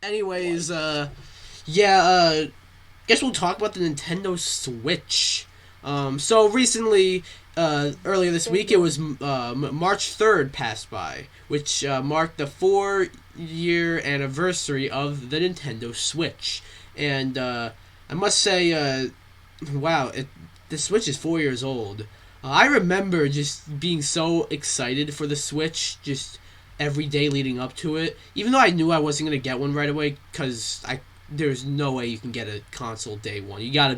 Anyways, yeah, guess we'll talk about the Nintendo Switch. So recently, earlier this week, it was March 3rd passed by, which marked the 4-year anniversary of the Nintendo Switch. And I must say, wow, the Switch is 4 years old. I remember just being so excited for the Switch, just every day leading up to it. Even though I knew I wasn't gonna get one right away, because there's no way you can get a console day one. You gotta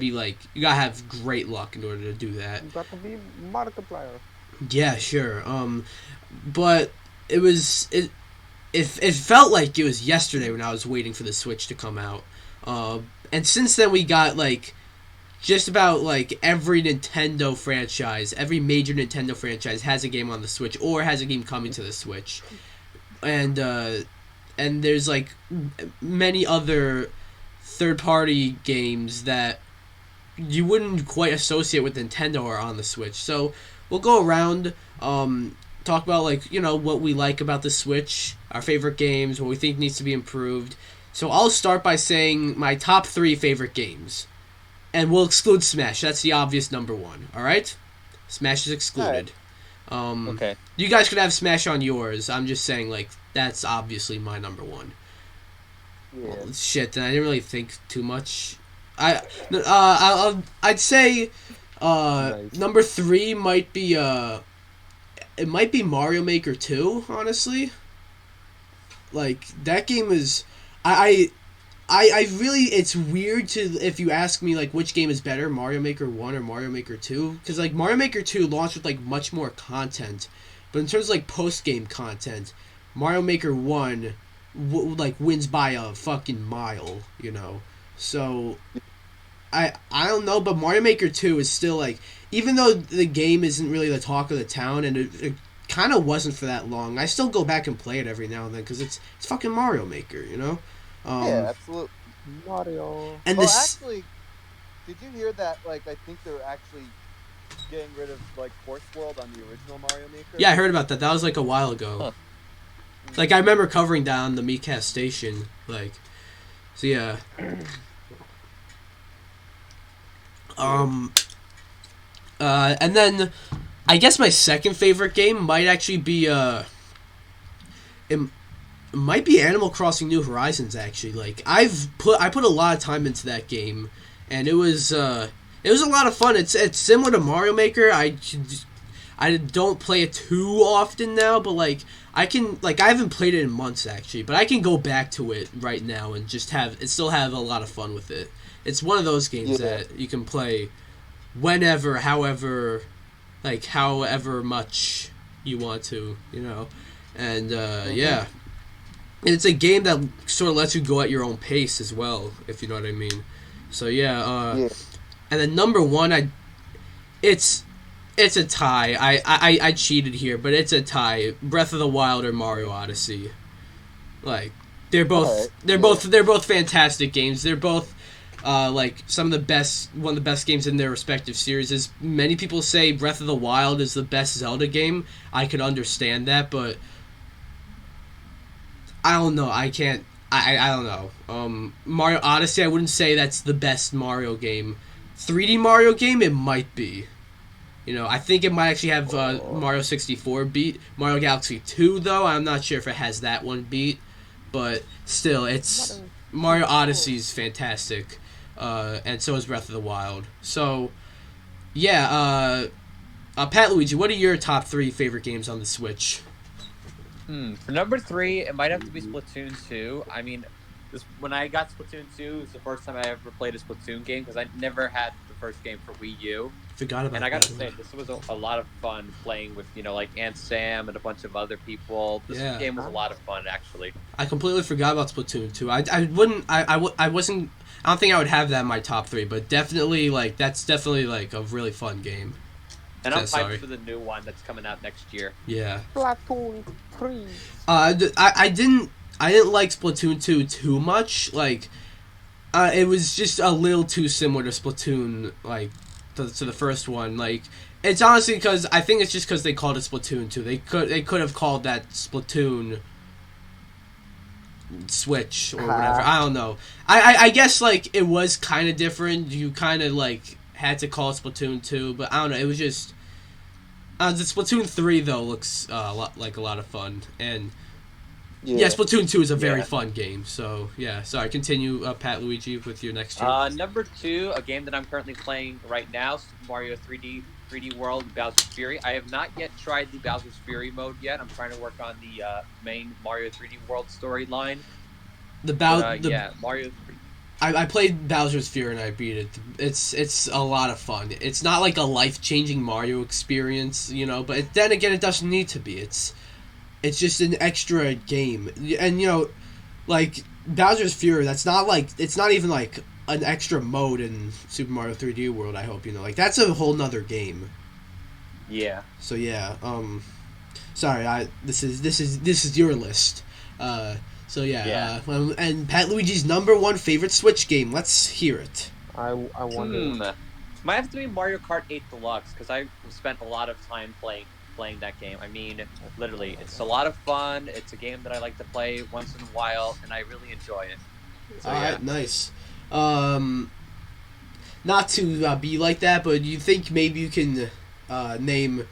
have great luck in order to do that. Got to be Markiplier. Yeah, sure. But it felt like it was yesterday when I was waiting for the Switch to come out. And since then we got like just about like every Nintendo franchise, every major Nintendo franchise has a game on the Switch or has a game coming to the Switch, and there's like many other third party games that you wouldn't quite associate with Nintendo are on the Switch. So we'll go around, talk about like what we like about the Switch, our favorite games, what we think needs to be improved. So I'll start by saying my top 3 favorite games, and we'll exclude Smash. That's the obvious number one. All right, Smash is Alright. excluded. Um, Okay. you guys could have Smash on yours. I'm just saying like that's obviously my number one. Yeah. Well, shit, then I didn't really think too much. I'd say Nice. number 3 might be it might be Mario Maker 2. Honestly, like that game is I I really it's weird to if you ask me like which game is better, Mario Maker 1 or Mario Maker 2, because like Mario Maker 2 launched with like much more content, but in terms of like post game content, Mario Maker 1 like wins by a fucking mile. So I don't know, but Mario Maker 2 is still like, even though the game isn't really the talk of the town, and it kind of wasn't for that long, I still go back and play it every now and then because it's fucking Mario Maker. Yeah, Um, absolutely. Mario. and Well, this, actually, did you hear that? Like, I think they're actually getting rid of like Force World on the original Mario Maker. yeah, I heard about that. That was like a while ago. Huh. Like I remember covering that on the Meecast station. Like, so yeah. Um, and then I guess my second favorite game might actually be it might be Animal Crossing New Horizons. Actually, like I put a lot of time into that game, and it was a lot of fun. It's similar to Mario Maker. I don't play it too often now, but like I haven't played it in months actually, but I can go back to it right now and just still have a lot of fun with it. It's one of those games Yeah. that you can play whenever, however much you want to. And yeah, and it's a game that sort of lets you go at your own pace as well, if you know what I mean. So yeah, Yeah. and then number one, it's it's a tie. I cheated here, but it's a tie. Breath of the Wild or Mario Odyssey. Like Alright, they're both fantastic games. They're both like one of the best games in their respective series. Many people say Breath of the Wild is the best Zelda game. I could understand that, but I don't know. I can't. I don't know. Mario Odyssey, I wouldn't say that's the best Mario game. 3D Mario game, it might be. I think it might actually have Mario 64 beat. Mario Galaxy 2, though, I'm not sure if it has that one beat. But still, it's Mario Odyssey is fantastic. And so is Breath of the Wild. So, yeah, Pat Luigi, what are your top 3 favorite games on the Switch? For number 3, it might have to be Splatoon 2. I mean, when I got Splatoon 2, it was the first time I ever played a Splatoon game because I never had the first game for Wii U. Forgot about And I got that. to say, this was a lot of fun playing with, like Aunt Sam and a bunch of other people. This Yeah. game was a lot of fun, actually. I completely forgot about Splatoon 2. I wouldn't I wasn't I don't think I would have that in my top 3, but definitely like that's definitely like a really fun game. And I'm Yeah, sorry. hyped for the new one that's coming out next year. Yeah. Splatoon 3. I didn't like Splatoon 2 too much. Like it was just a little too similar to Splatoon, like to the first one. Like it's honestly because I think it's just because they called it Splatoon 2. They could have called that Splatoon Switch or whatever. I don't know. I guess like it was kind of different. You kind of like had to call it Splatoon 2, but I don't know. It was just the Splatoon 3 though looks a lot of fun, and yeah, Splatoon 2 is a very fun game. So yeah, sorry. Continue, Pat Luigi, with your next game. Number 2, a game that I'm currently playing right now, Super Mario 3D World Bowser's Fury. I have not yet tried the Bowser's Fury mode yet. I'm trying to work on the main Mario 3D World storyline. Mario. I played Bowser's Fury and I beat it. It's a lot of fun. It's not like a life-changing Mario experience, you know, but then again, it doesn't need to be. It's just an extra game, and you know, like Bowser's Fury. It's not even like an extra mode in Super Mario 3D World. I hope you know, like that's a whole nother game. Yeah. So yeah, sorry, this is your list. So yeah. And Pat Luigi's number 1 favorite Switch game. Let's hear it. I wonder. Might have to be Mario Kart 8 Deluxe because I spent a lot of time playing that game. I mean, literally, it's a lot of fun. It's a game that I like to play once in a while, and I really enjoy it. So, Alright, nice. Not to be like that, but you think maybe you can name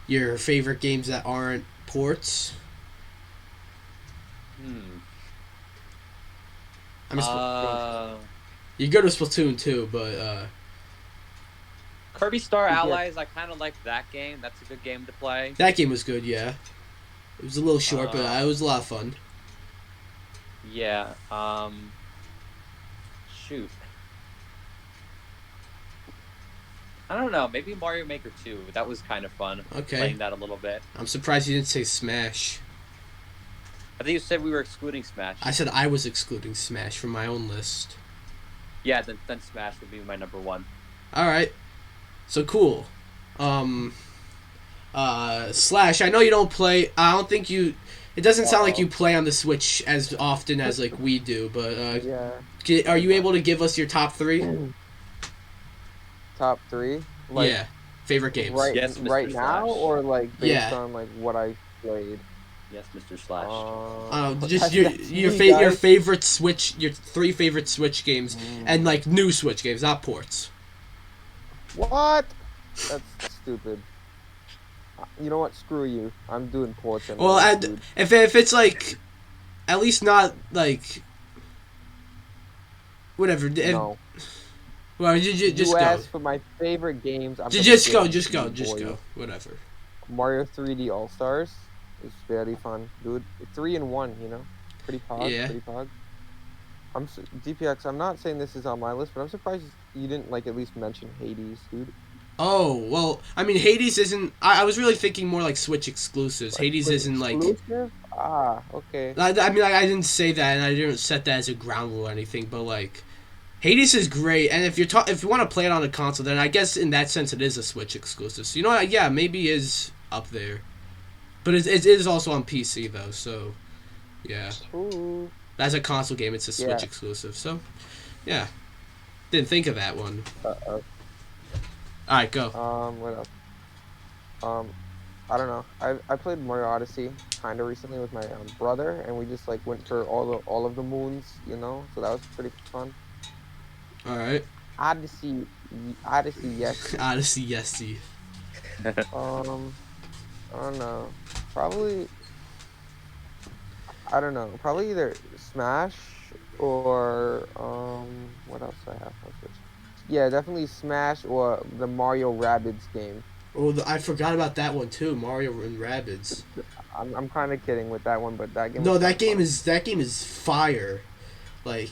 your favorite games that aren't ports? I mean, you go to Splatoon 2, but Kirby Star Allies, I kind of like that game. That's a good game to play. That game was good, yeah. It was a little short, but it was a lot of fun. Yeah. Shoot. I don't know. Maybe Mario Maker 2. That was kind of fun. Okay. Playing that a little bit. I'm surprised you didn't say Smash. I think you said we were excluding Smash. I said I was excluding Smash from my own list. Yeah, then Smash would be my number 1. Alright. So cool. Slash, I know you don't play. I don't think you. It doesn't sound like you play on the Switch as often as like we do, but are you able to give us your top 3? Top 3? Yeah. Favorite games. Right, yes, right now, or like based Yeah. on like what I played? Yes, Mr. Slash. Just that's your me, guys. favorite Switch, your 3 favorite Switch games, and like new Switch games, not ports. What? That's stupid. You know what? Screw you. I'm doing ports. Well, and dude. if it's like, at least not like, whatever. No. Well, just you go. asked for my favorite games. I'm Just gonna go. give Just go. you Just for go. you. Whatever. Mario 3D All Stars is very fun, dude. 3 in 1, you know, pretty pog. Yeah. Pretty pog. DPX. I'm not saying this is on my list, but I'm surprised you didn't like at least mention Hades, dude. Oh well, I mean Hades isn't. I was really thinking more like Switch exclusives. Hades isn't like. Exclusive? Ah, okay. I mean, I didn't say that, and I didn't set that as a ground rule or anything. But like, Hades is great, and if you want to play it on a console, then I guess in that sense it is a Switch exclusive. So you know what? Yeah, maybe it is up there, but it is also on PC though. So yeah, Ooh. that's a console game. It's a Switch Yeah. exclusive. So yeah, didn't think of that one. Uh-oh. All right, go. What else? I don't know. I played Mario Odyssey kind of recently with my brother, and we just like went for all of the moons, you know. So that was pretty fun. All right. Odyssey, yes. Odyssey, yes. I don't know. Probably. I don't know. Probably either Smash or what else do I have on Switch? Yeah, definitely Smash or the Mario Rabbids game. Oh, I forgot about that one too. Mario and Rabbids. I'm kind of kidding with that one, but that game. No, was that kinda game is fire. Like,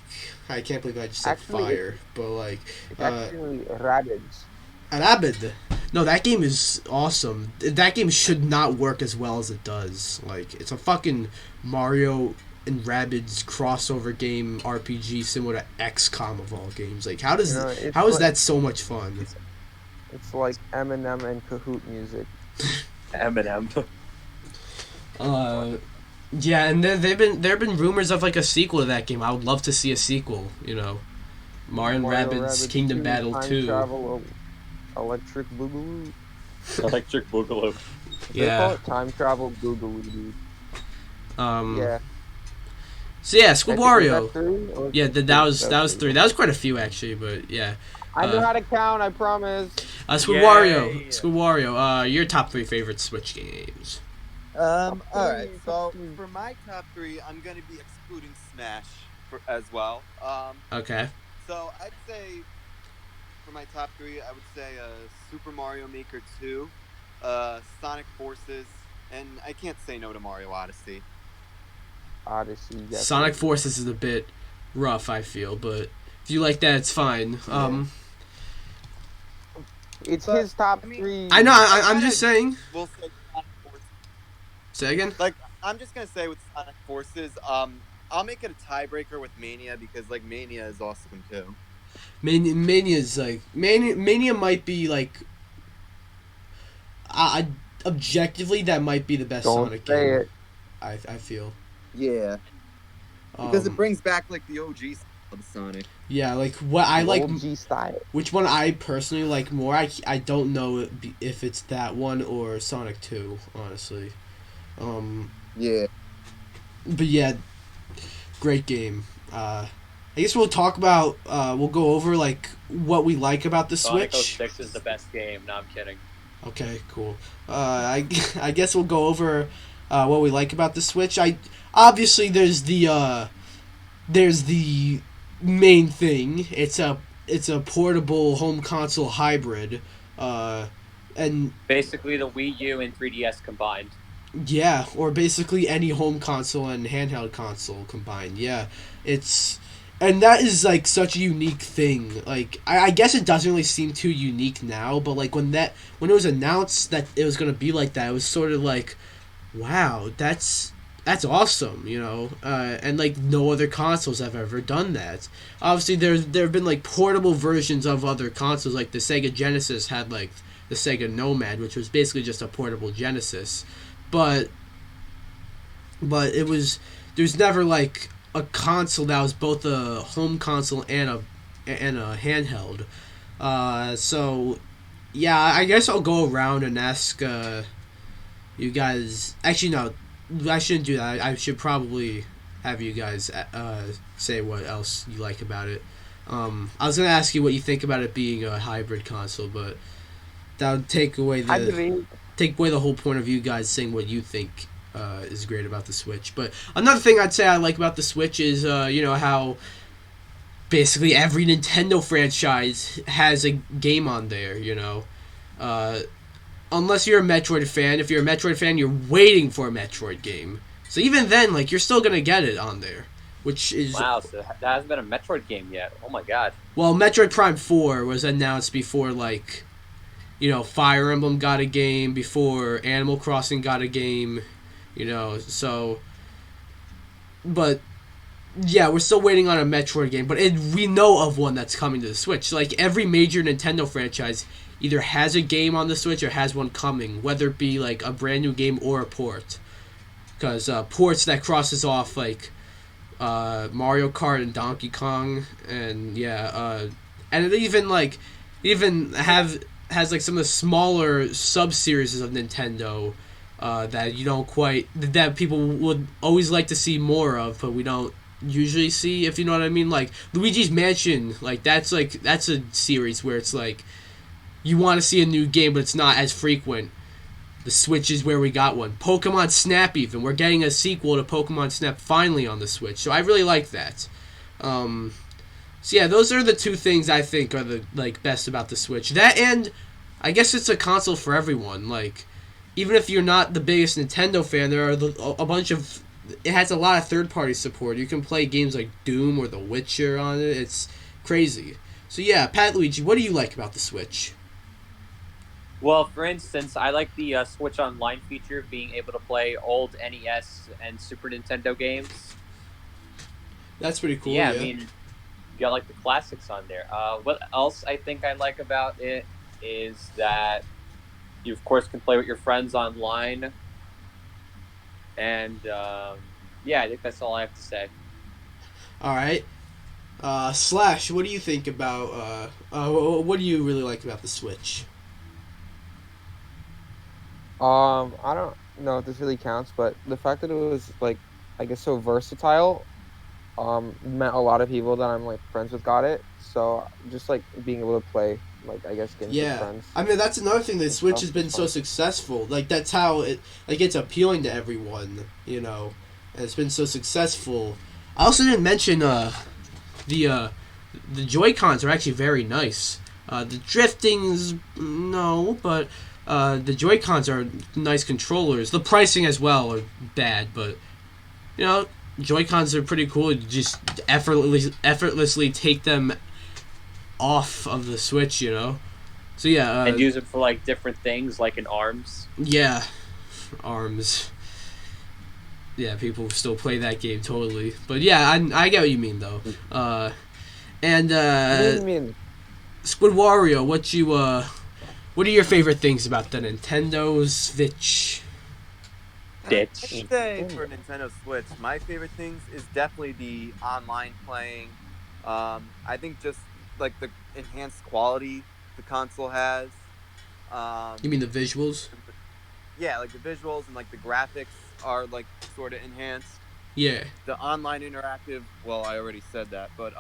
I can't believe I just said Actually, fire, but like, It's actually Rabbids. Rabid. No, that game is awesome. That game should not work as well as it does. Like, it's a fucking Mario and Rabbids crossover game RPG similar to XCOM of all games. Like, how is that so much fun? It's like Eminem and Kahoot music. Eminem. Yeah, and there have been rumors of like a sequel to that game. I would love to see a sequel. You know, Mario and Rabbids Kingdom 2, Battle Time 2. Travel, Electric Boogaloo. Electric Boogaloo. They call Yeah. it Time Travel Boogaloo, dude. Yeah. So yeah, I School think, was Wario. that 3? Or was Yeah, it 2? that was three. That was quite a few actually, but yeah. I know how to count, I promise. School Yay. Wario. School Wario. Your top three favorite Switch games. All right. three, So top three. for my top three, I'm gonna be excluding Smash as well. Okay. So I'd say for my top three, I would say Super Mario Maker 2, Sonic Forces, and I can't say no to Mario Odyssey. Odyssey, yes. Sonic Forces is a bit rough, I feel, but if you like that, it's fine. It's But, his top I mean, 3. I know. I'm just saying. We'll say Sonic Forces. Say again. Like I'm just gonna say with Sonic Forces, I'll make it a tiebreaker with Mania because like Mania is awesome too. Mania's like Mania might be like. I objectively that might be the best Don't Sonic say game. it. I feel. Yeah, because it Um, brings back like the OG of Sonic. yeah, like what I like. OG style. Which one I personally like more? I don't know if it's that one or Sonic 2, honestly. Yeah. But yeah, great game. I guess we'll talk about. We'll go over like what we like about the Sonic Switch. 06 is the best game. No, I'm kidding. Okay, cool. I guess we'll go over what we like about the Switch. Obviously there's the main thing. It's a portable home console hybrid, and Basically, the Wii U and 3DS combined. yeah, or basically any home console and handheld console combined. Yeah, and that is like such a unique thing. Like I guess it doesn't really seem too unique now, but like when it was announced that it was gonna be like that, it was sort of like, wow, that's awesome, you know. And like no other consoles have ever done that. Obviously, there have been like portable versions of other consoles, like the Sega Genesis had like the Sega Nomad, which was basically just a portable Genesis, but there's never like a console that was both a home console and a handheld. So yeah, I guess I'll go around and ask you guys. Actually, no, I shouldn't do that. I should probably have you guys say what else you like about it. I was gonna ask you what you think about it being a hybrid console, but that would take away the whole point of you guys saying what you think is great about the Switch. But another thing I'd say I like about the Switch is how basically every Nintendo franchise has a game on there. Unless you're a Metroid fan. If you're a Metroid fan, you're waiting for a Metroid game. So even then, like, you're still gonna get it on there, which is Wow, so that hasn't been a Metroid game yet. Oh my god. well, Metroid Prime 4 was announced before like Fire Emblem got a game, before Animal Crossing got a game. So, but yeah, we're still waiting on a Metroid game, but we know of one that's coming to the Switch. Like every major Nintendo franchise either has a game on the Switch or has one coming, whether it be like a brand new game or a port. Because ports that crosses off like Mario Kart and Donkey Kong, and and it even has like some of the smaller sub series of Nintendo. That people would always like to see more of, but we don't usually see, if you know what I mean. Like Luigi's Mansion, like that's a series where it's like you want to see a new game, but it's not as frequent. The Switch is where we got one. Pokemon Snap, even we're getting a sequel to Pokemon Snap finally on the Switch, so I really like that. So yeah, those are the two things I think are the best about the Switch. That, and I guess it's a console for everyone. Like, even if you're not the biggest Nintendo fan, there are a bunch of... It has a lot of third-party support. You can play games like Doom or The Witcher on it. It's crazy. So yeah, Pat Luigi, what do you like about the Switch? Well, for instance, I like the Switch Online feature, being able to play old NES and Super Nintendo games. That's pretty cool. Yeah, I mean, you got like the classics on there. What else I think I like about it is that you, of course, can play with your friends online. And, yeah, I think that's all I have to say. All right. Slash, what do you think about... what do you really like about the Switch? I don't know if this really counts, but the fact that it was like, I guess, so versatile, Met a lot of people that I'm like friends with got it. So just like being able to play, like I guess games with Yeah, friends. I mean that's another thing. The and Switch stuff has is been so fun. successful. Like that's how it's appealing to everyone. And it's been so successful. I also didn't mention the uh, the Joy Cons are actually very nice. The drifting's no, but the Joy Cons are nice controllers. The pricing as well are bad, but you know Joy Cons are pretty cool. You just effortlessly take them off of the Switch. So yeah, And use it for like different things, like in arms. yeah, arms. Yeah, people still play that game totally. But yeah, I get what you mean though. And What do you mean? Squid Wario, what are your favorite things about the Nintendo Switch? Bitch. I'd say for Nintendo Switch, my favorite things is definitely the online playing. I think just like the enhanced quality the console has. You mean the visuals? Yeah, like the visuals and like the graphics are like sort of enhanced. Yeah. The online interactive, well, I already said that, but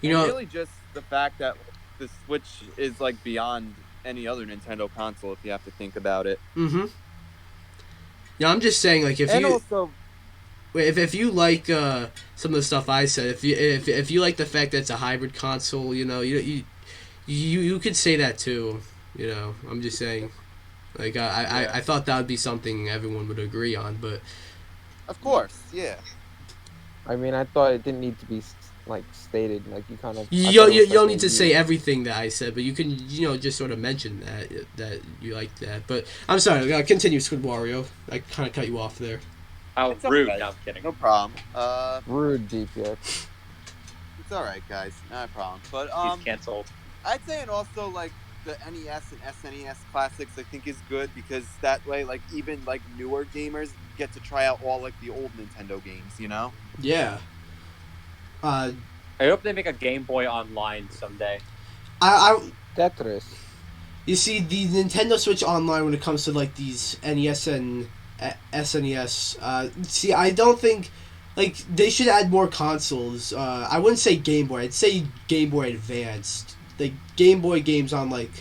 You and know, really just the fact that the Switch is like beyond any other Nintendo console if you have to think about it. mm-hmm. Yeah, I'm just saying, like, And also, if you like some of the stuff I said, if you like the fact that it's a hybrid console, you could say that too. I'm just saying, like, I thought that would be something everyone would agree on, but of course, yeah. I mean, I thought it didn't need to be like stated. Like you kind of. I you thought it you was, don't like, need to a say everything that I said, but you can just sort of mention that you like that. But I'm sorry, continue, Squid Wario. I kind of cut you off there. How It's rude. okay. No, I'm kidding. No problem. rude DPX. It's all right, guys. Not a problem. But He's canceled. I'd say, and also like the NES and SNES classics, I think is good because that way, like even like newer gamers get to try out all like the old Nintendo games. Yeah. I hope they make a Game Boy Online someday. I Tetris. You see, the Nintendo Switch Online, when it comes to like these NES and SNES, see, I don't think like they should add more consoles. I wouldn't say Game Boy. I'd say Game Boy Advanced. The Game Boy games on like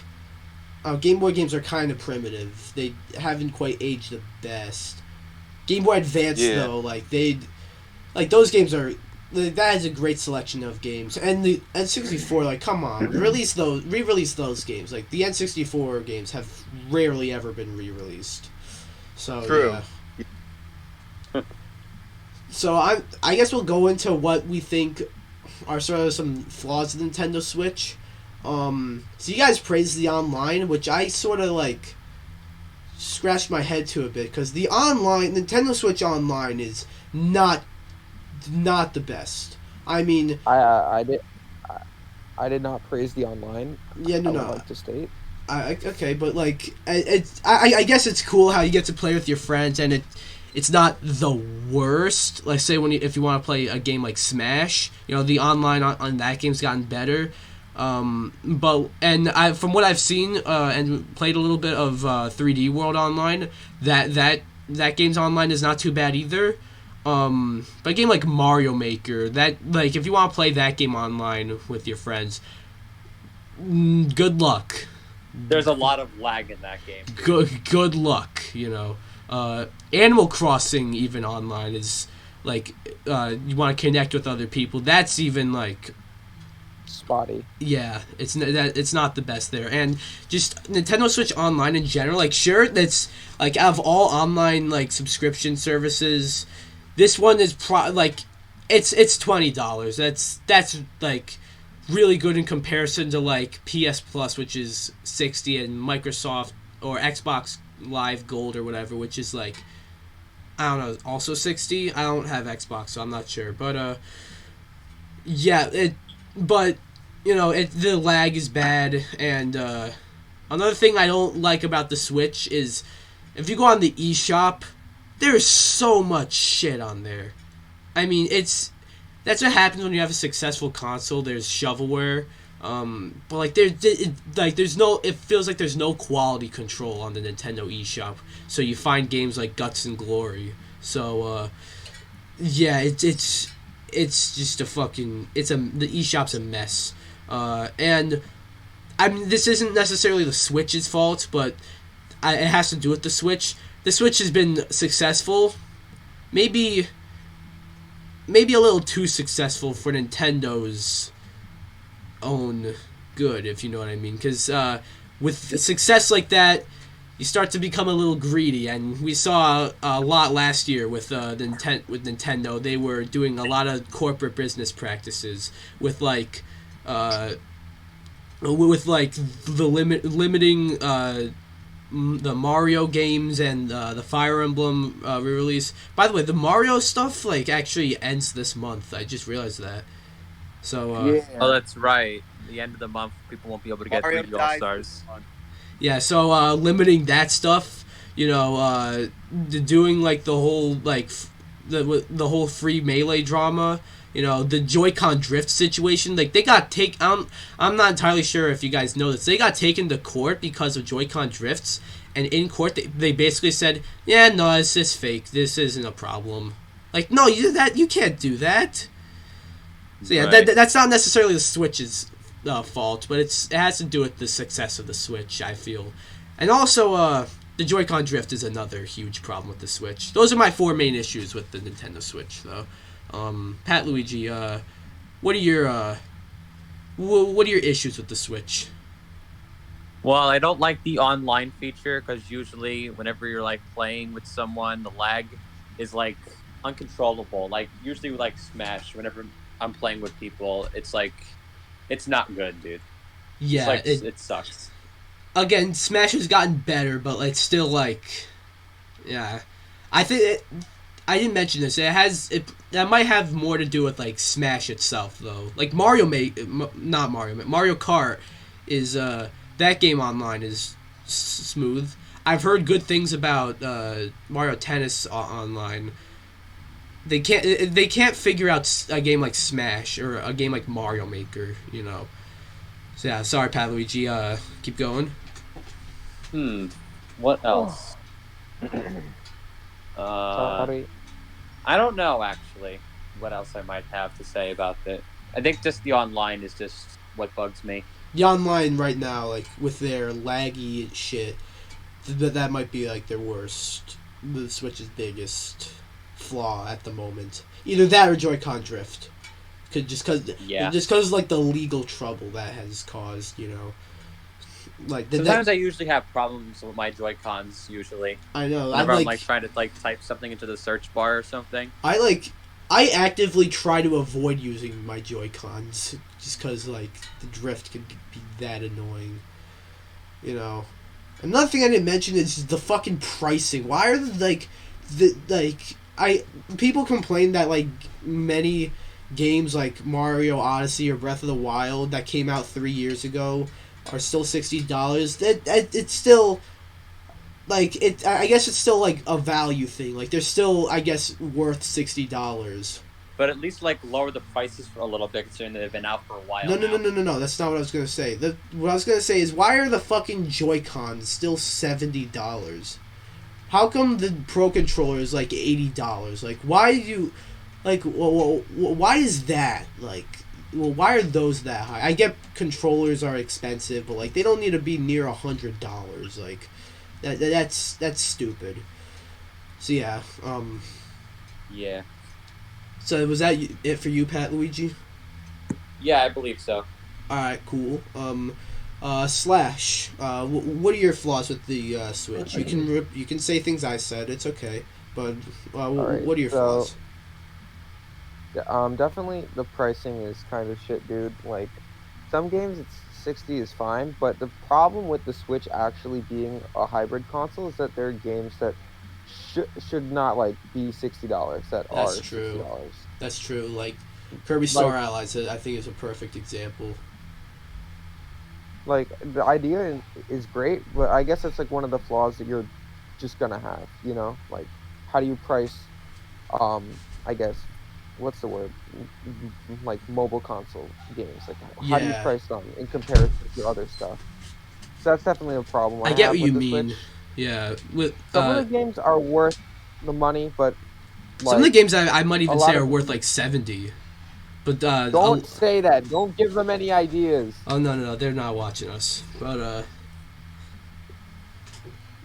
Game Boy games are kind of primitive. They haven't quite aged the best. Game Boy Advance though, those games are. That is a great selection of games, and the N64, like, come on, re-release those games. Like the N64 games have rarely ever been re-released. So True. Yeah. So I guess we'll go into what we think are sort of some flaws of the Nintendo Switch. So you guys praised the online, which I sort of like scratched my head to a bit because the Nintendo Switch Online is not the best. I mean, I did not praise the online. yeah, no, I would no. like to state. Okay, but like, I guess it's cool how you get to play with your friends, and it's not the worst. Like, say if you want to play a game like Smash, the online on that game's gotten better. From what I've seen and played a little bit of 3D World Online, that game's online is not too bad either. But a game like Mario Maker, if you want to play that game online with your friends, good luck. There's a lot of lag in that game. Good luck. Animal Crossing even online is like you want to connect with other people. That's even like Spotty. yeah, it's not the best there. And just Nintendo Switch Online in general, like sure that's like out of all online like subscription services. This one is it's $20. That's like really good in comparison to like PS Plus, which is $60, and Microsoft or Xbox Live Gold or whatever, which is like I don't know, also $60. I don't have Xbox, so I'm not sure. But yeah, the lag is bad, and another thing I don't like about the Switch is if you go on the eShop. There's so much shit on there. I mean, that's what happens when you have a successful console. There's shovelware, but like there's no. It feels like there's no quality control on the Nintendo eShop. So you find games like Guts and Glory. So Yeah, it's just a fucking the eShop's a mess, and I mean this isn't necessarily the Switch's fault, but it has to do with the Switch. The Switch has been successful, maybe a little too successful for Nintendo's own good, if you know what I mean. Because with success like that, you start to become a little greedy, and we saw a lot last year with Nintendo. They were doing a lot of corporate business practices with limiting the Mario games and the Fire Emblem re-release. By the way, the Mario stuff actually ends this month. I just realized that. So Yeah. Oh, that's right. The end of the month, people won't be able to get Mario 3D died All this Stars. month. yeah, so limiting that stuff, doing the whole the whole free melee drama. The Joy-Con drift situation. They got I'm not entirely sure if you guys know this. They got taken to court because of Joy-Con drifts, and in court they basically said, "Yeah, no, it's just fake. This isn't a problem." No, you can't do that. So yeah, Right. that's not necessarily the Switch's fault, but it has to do with the success of the Switch, I feel, and also the Joy-Con drift is another huge problem with the Switch. Those are my 4 main issues with the Nintendo Switch, though. Pat Luigi, what are your issues with the Switch? Well, I don't like the online feature because usually whenever you're playing with someone, the lag is uncontrollable. Usually with Smash, whenever I'm playing with people, it's not good, dude. Yeah, It sucks. again, Smash has gotten better, but still yeah, I think I didn't mention this. That might have more to do with Smash itself, though. Mario Kart is that game online is smooth. I've heard good things about Mario Tennis online. They can't figure out a game like Smash or a game like Mario Maker, So yeah, sorry, Pat Luigi. Keep going. What else? Sorry. I don't know, actually, what else I might have to say about it. I think just the online is just what bugs me. The online right now, with their laggy shit, that might be their worst, the Switch's biggest flaw at the moment. Either that or Joy-Con drift, just because the legal trouble that has caused. Sometimes I usually have problems with my Joy-Cons. Usually, I know. whenever I'm trying to type something into the search bar or something. I actively try to avoid using my Joy-Cons just because the drift can be that annoying. Another thing I didn't mention is the fucking pricing. Why are people complain that many games like Mario Odyssey or Breath of the Wild that came out 3 years ago are still $60. It's still I guess it's still a value thing. They're still, I guess, worth $60. But at least lower the prices for a little bit, considering that they've been out for a while. No. That's not what I was gonna say. What I was gonna say is, why are the fucking Joy-Cons still $70? How come the Pro Controller is $80? Why do you why is that why are those that high? I get controllers are expensive, but they don't need to be near $100. That's stupid. So yeah, Yeah. So was that it for you, Pat Luigi? Yeah, I believe so. All right, cool. Slash. What are your flaws with the Switch? You can say things I said. It's okay. But Alright, what are your flaws? Definitely the pricing is kind of shit, dude. Some games it's 60 is fine, but the problem with the Switch actually being a hybrid console is that there are games that should not be $60 that That's are true. $60. That's true. Kirby Star Allies, I think, is a perfect example. The idea is great, but I guess it's one of the flaws that you're just gonna have. How do you price? I guess what's the word? Mobile console games. How do you Yeah. price them in comparison to other stuff? So that's definitely a problem. I get have what with you the mean. Switch. Yeah. With Some of the games are worth the money, but Some of the Like, games I might even a lot say are of- worth like 70. But don't say that. Don't give them any ideas. oh no, they're not watching us. But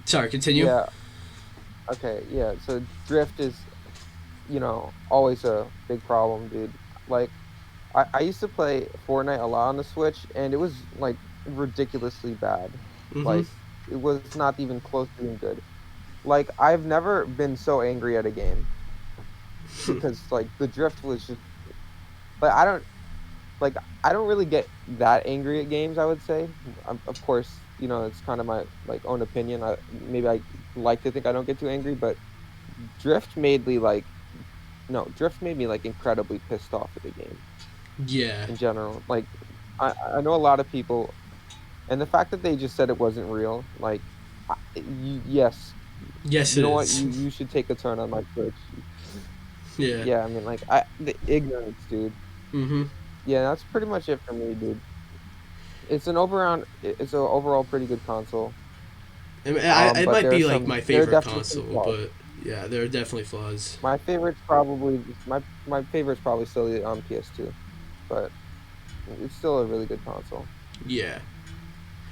sorry, continue. Yeah. Okay. Yeah. So drift is, always a big problem, dude. Like, I used to play Fortnite a lot on the Switch, and it was like ridiculously bad. Mhm. Like, it was not even close to being good. Like, I've never been so angry at a game because like the drift was just like I don't really get that angry at games. I would say, of course, it's kind of my like own opinion. Maybe I like to think I don't get too angry, but drift made me like drift made me like incredibly pissed off at the game Yeah. in general. Like, I know a lot of people, and the fact that they just said it wasn't real, like, yes, Yes, you it know what, is. you should take a turn on my Twitch. Yeah. Yeah, I mean, like, the ignorance, dude. Mhm. Yeah, that's pretty much it for me, dude. It's an overall pretty good console. I mean, it But might there be are like some- my there are favorite definitely some console, flaws. but yeah, there are definitely flaws. My favorite's probably my favorite's probably still on PS2, but it's still a really good console. Yeah.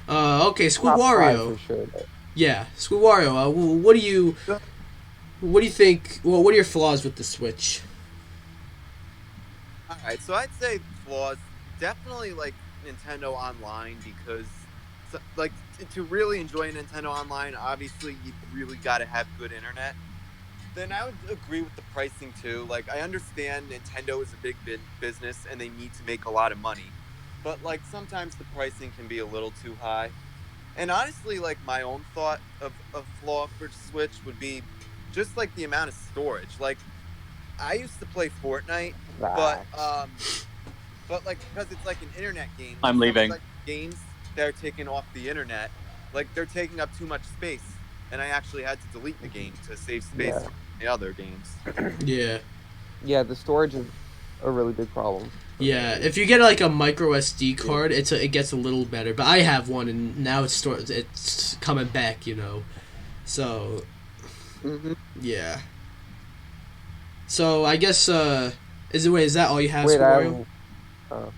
Okay, Squid Top five Wario. for sure. But Yeah, Squid Wario. What do you think? Well, what are your flaws with the Switch? All right, so I'd say flaws definitely like Nintendo Online because like to really enjoy Nintendo Online, obviously you really got to have good internet. Then I would agree with the pricing too. Like I understand Nintendo is a big business and they need to make a lot of money, but like sometimes the pricing can be a little too high. And honestly, like my own thought of a flaw for Switch would be just like the amount of storage. Like I used to play Fortnite, but facts. like because it's like an internet game. I'm some of, leaving. like, games that are taken off the internet, like they're taking up too much space, and I actually had to delete the game to save space Yeah. from the other games. Yeah. Yeah, the storage is a really big problem. Yeah, if you get like a micro SD card, it gets a little better. But I have one, and now it's coming back, So Mm-hmm. yeah. So I guess is that all you have, Wait, I Squid Wario? have,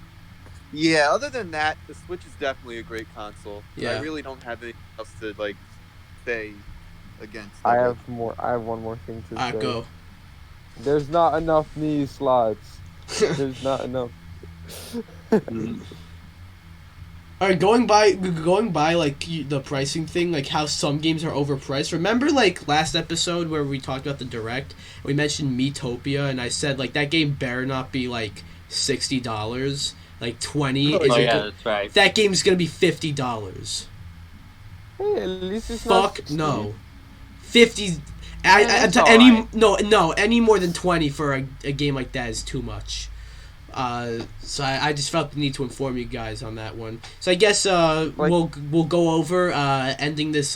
Yeah. Other than that, the Switch is definitely a great console. Yeah. I really don't have anything else to like say against. I it. have one more thing to say. Go. There's not enough Mii slots. There's not enough. All right, going by like the pricing thing, like how some games are overpriced. Remember, like last episode where we talked about the direct, we mentioned Miitopia, and I said like that game better not be like $60, like 20. Oh, is Oh a yeah, good- that's right. That game's gonna be $50. Hey, at least it's not Fuck 60. no, 50. That's Any more than 20 for a game like that is too much. So I just felt the need to inform you guys on that one. So I guess we'll go over ending this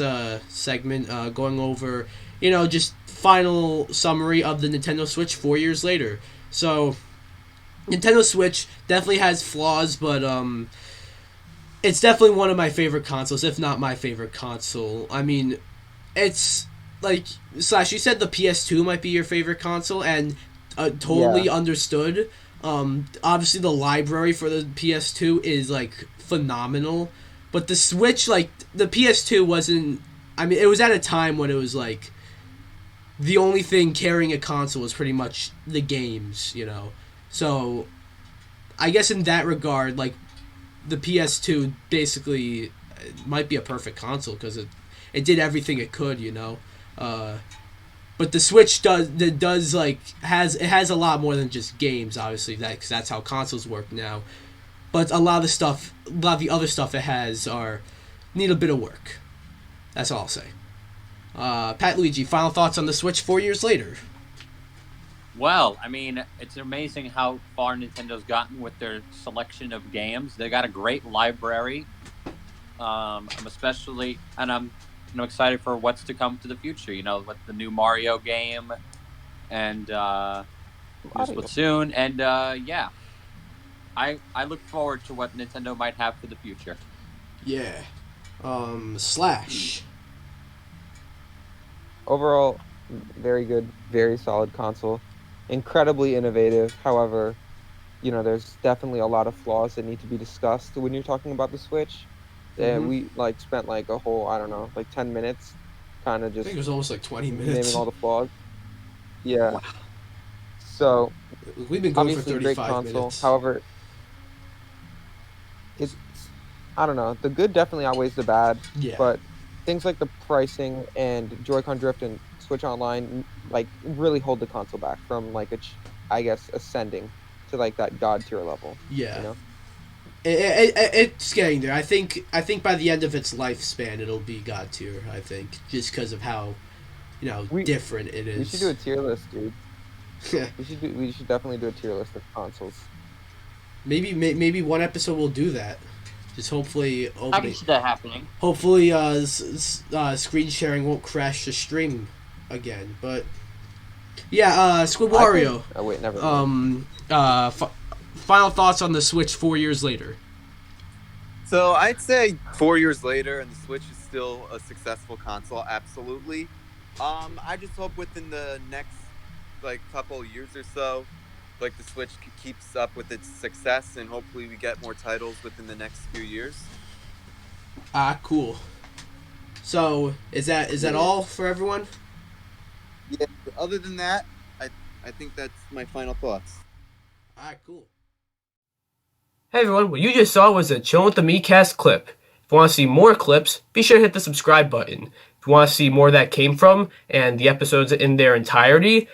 segment, going over just final summary of the Nintendo Switch 4 years later. So Nintendo Switch definitely has flaws, but it's definitely one of my favorite consoles, if not my favorite console. I mean, it's like Slash, you said the PS2 might be your favorite console, and totally understood. Obviously the library for the PS2 is like phenomenal, but the Switch, like the PS2 wasn't. I mean, it was at a time when it was like the only thing carrying a console was pretty much the games, So I guess in that regard, like the PS2 basically might be a perfect console because it did everything it could, But the Switch does like has a lot more than just games, obviously, because that's how consoles work now. But a lot of the other stuff it has need a bit of work. That's all I'll say. Pat Luigi, final thoughts on the Switch 4 years later? Well, I mean, it's amazing how far Nintendo's gotten with their selection of games. They got a great library. I'm excited for what's to come to the future. With the new Mario game, and new Splatoon, and yeah, I look forward to what Nintendo might have for the future. Yeah. Slash. Overall, very good, very solid console, incredibly innovative. However, there's definitely a lot of flaws that need to be discussed when you're talking about the Switch. Mhm. We spent like a whole, I don't know, like 10 minutes, kind of I think just it was almost like 20 naming minutes. all the flaws. Yeah. Wow. So We've been going for obviously, great 35 console. minutes. However, it's I don't know. The good definitely outweighs the bad, Yeah. but things like the pricing and Joy-Con drift and Switch Online like really hold the console back from like I guess ascending to like that god tier level. Yeah. You know? It's getting there. I think by the end of its lifespan, it'll be God tier. I think just because of how different it is. We should do a tier list, dude. We should definitely do a tier list of consoles. Maybe one episode we'll do that. Just hopefully, I can see that happening. hopefully, screen sharing won't crash the stream again. But yeah, Squid Wario. Oh wait, never mind. Final thoughts on the Switch 4 years later. So I'd say 4 years later, and the Switch is still a successful console. Absolutely. I just hope within the next couple years or so, the Switch keeps up with its success, and hopefully we get more titles within the next few years. Cool. So is that all for everyone? Yeah. Other than that, I think that's my final thoughts. Cool. Hey everyone, what you just saw was a Chillin' with the Meecast clip. If you want to see more clips, be sure to hit the subscribe button. If you want to see more that came from and the episodes in their entirety,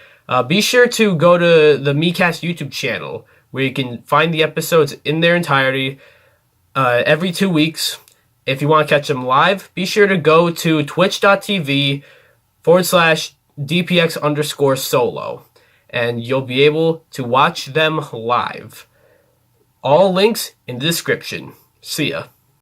be sure to go to the Meecast YouTube channel where you can find the episodes in their entirety every 2 weeks. If you want to catch them live, be sure to go to twitch.tv/DPX_solo and you'll be able to watch them live. All links in the description. See ya.